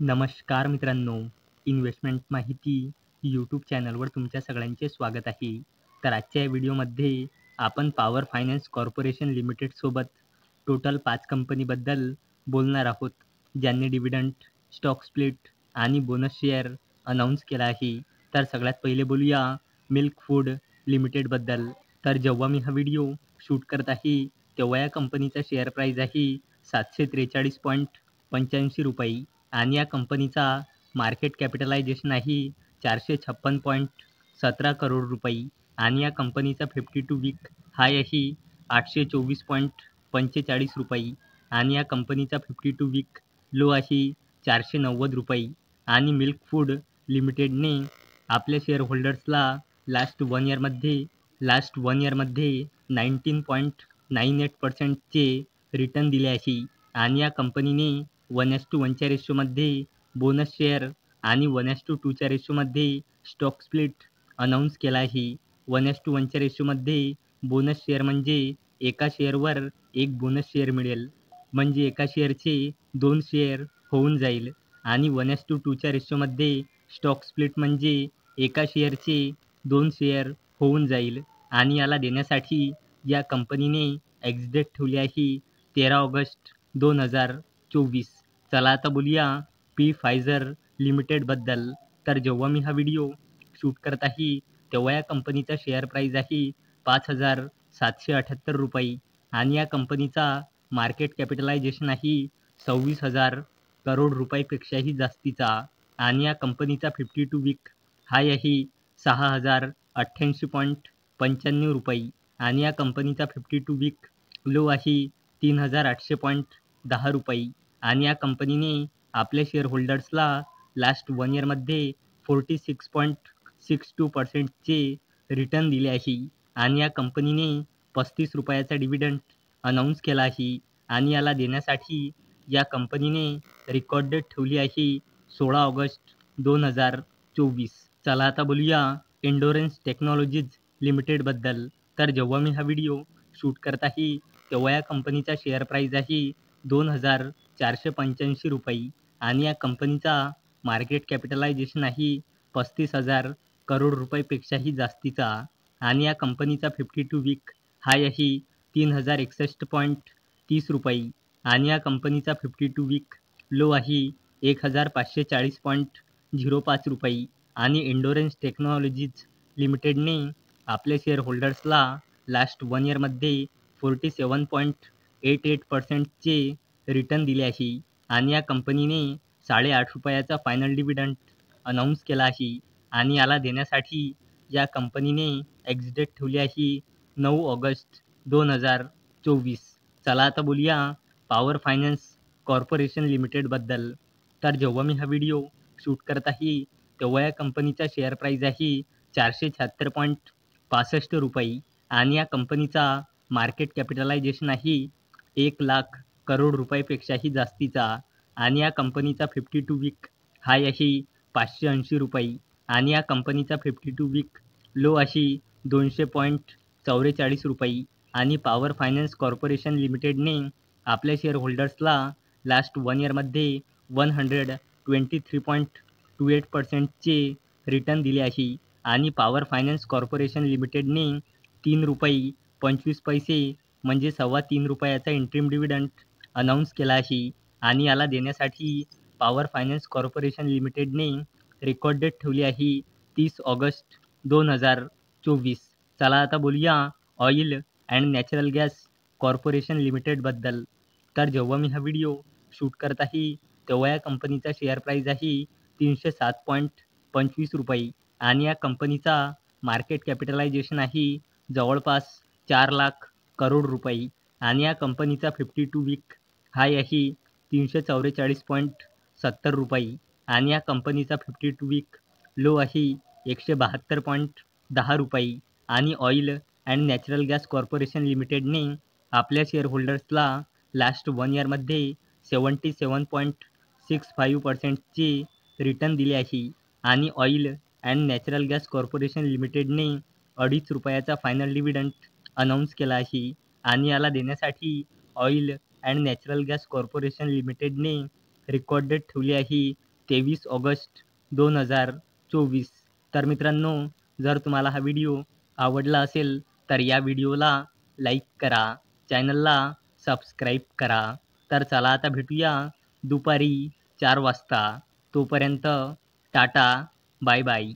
नमस्कार मित्रांनो, इन्व्हेस्टमेंट माहिती यूट्यूब चॅनलवर तुमच्या सगळ्यांचे स्वागत आहे. तर आजच्या या व्हिडिओमध्ये आपण पॉवर फायनान्स कॉर्पोरेशन लिमिटेडसोबत टोटल 5 कंपनीबद्दल बोलणार आहोत, ज्यांनी डिव्हिडंड, स्टॉक स्प्लिट आणि बोनस शेअर अनाऊन्स केला आहे. तर सगळ्यात पहिले बोलूया मिल्क फूड लिमिटेडबद्दल. तर जेव्हा मी हा व्हिडिओ शूट करत आहे, तेव्हा या कंपनीचा शेअर प्राईस आहे ₹743.85 आणि या कंपनीचा मार्केट कॅपिटलायझेशन आहे ₹456.17 करोड रुपये आणि या कंपनीचा 52 वीक हाय आहे ₹824.45 आणि या कंपनीचा 52 वीक लो आहे ₹490 आणि मिल्क फूड लिमिटेडने आपल्या शेअर होल्डर्सला लास्ट वन इयरमध्ये 19.98%चे रिटर्न दिले आहे आणि या कंपनीने 1:1च्या रेशोमध्ये बोनस शेअर आणि 1:2च्या रेशोमध्ये स्टॉक स्प्लिट अनाऊन्स केला आहे. 1:1च्या रेशोमध्ये बोनस शेअर म्हणजे एका शेअरवर एक बोनस शेअर मिळेल, म्हणजे एका शेअरचे 2 शेअर होऊन जाईल आणि 1:2च्या रेशोमध्ये स्टॉक स्प्लिट म्हणजे एका शेअरचे 2 शेअर होऊन जाईल आणि याला देण्यासाठी या कंपनीने एक्स-डेट ठेवली आहे 13 ऑगस्ट 2024. चला आता बोलूया फायझर लिमिटेडबद्दल. तर जेव्हा मी हा व्हिडिओ शूट करत आहे, तेव्हा या कंपनीचा शेअर प्राईस आहे ₹5,778 आणि या कंपनीचा मार्केट कॅपिटलायझेशन आहे 26,000 करोड रुपयापेक्षाही जास्तीचा आणि या कंपनीचा 52 वीक हाय आहे ₹6,088.95 आणि या कंपनीचा 52 वीक लो आहे ₹3,800.10 आणि या कंपनीने आपल्या शेअर होल्डर्सला लास्ट 1 इयरमध्ये 46.62%चे रिटर्न दिले आहे आणि या कंपनीने ₹35 चा डिव्हिडंड अनाऊन्स केला आहे आणि याला देण्यासाठी या कंपनीने रेकॉर्ड डेट ठेवली आहे 16 ऑगस्ट 2024. चला आता बोलूया एन्डोरन्स टेक्नॉलॉजीज लिमिटेडबद्दल. तर जेव्हा मी हा व्हिडिओ शूट करत आहे, तेव्हा या कंपनीचा शेअर प्राईस आहे ₹2,485 आणि या कंपनीचा मार्केट कॅपिटलायझेशन आहे 35,000 करोड रुपयापेक्षाही जास्तीचा आणि या कंपनीचा 52 वीक हाय आहे ₹3,061.30 आणि या कंपनीचा 52 वीक लो आहे ₹1,540.05 आणि एन्डोरन्स टेक्नॉलॉजीज लिमिटेडने आपल्या शेअर होल्डर्सला लास्ट 1 इयरमध्ये 47.88%चे रिटर्न दिले आहे आणि या कंपनीने ₹8.50चा फायनल डिव्हिडंड अनाऊन्स केला आहे आणि याला देण्यासाठी या कंपनीने एक्स-डेट ठेवली आहे 9 ऑगस्ट 2024. चला आता बोलूया पॉवर फायनान्स कॉर्पोरेशन लिमिटेडबद्दल. तर जेव्हा मी हा व्हिडिओ शूट करत आहे, तेव्हा या कंपनीचा शेअर प्राईस आहे ₹476.65 आणि या कंपनीचा मार्केट कॅपिटलायझेशन आहे 1,00,000 करोड रुपयापेक्षाही जास्तीचा आणि या कंपनीचा 52 वीक हाय आहे ₹580 आणि या कंपनीचा 52 वीक लो आहे ₹200.44 आणि पॉवर फायनान्स कॉर्पोरेशन लिमिटेडने आपल्या शेअर होल्डर्सला लास्ट 1 इयरमध्ये 123.28%चे रिटर्न दिले आहे आणि पॉवर फायनान्स कॉर्पोरेशन लिमिटेडने ₹3.25 म्हणजे ₹3.25चा इंटरिम डिव्हिडंड अनाऊन्स केला आहे आणि याला देण्यासाठी पॉवर फायनान्स कॉर्पोरेशन लिमिटेडने रेकॉर्ड डेट ठेवली आहे 30 ऑगस्ट 2024. चला आता बोलूया oil and natural gas corporation लिमिटेडबद्दल. तर जेव्हा मी हा व्हिडिओ शूट करत आहे, तेव्हा या कंपनीचा शेअर प्राईस आहे ₹307.25 आणि या कंपनीचा मार्केट कॅपिटलायझेशन आहे जवळपास 4,00,000 करोड रुपये आणि या कंपनीचा 52 वीक हाय आहे ₹344.70 आणि या कंपनीचा 52 वीक लो आहे ₹172.10 आणि oil and natural gas corporation लिमिटेडने आपल्या शेअर होल्डर्सला लास्ट 1 इयरमध्ये 77.65%चे रिटर्न दिले आहे आणि oil and natural gas corporation लिमिटेडने ₹2.50चा फायनल डिव्हिडंड अनाऊन्स केला आहे आणि याला देण्यासाठी oil and natural gas corporation लिमिटेडने रेकॉर्ड डेट ठेवली आहे 23 ऑगस्ट 2024. तर मित्रांनो, जर तुम्हाला हा व्हिडिओ आवडला असेल तर या व्हिडिओला लाईक करा, चॅनलला सबस्क्राईब करा. तर चला आता भेटूया दुपारी 4 वाजता. तोपर्यंत टाटा, बाय बाय.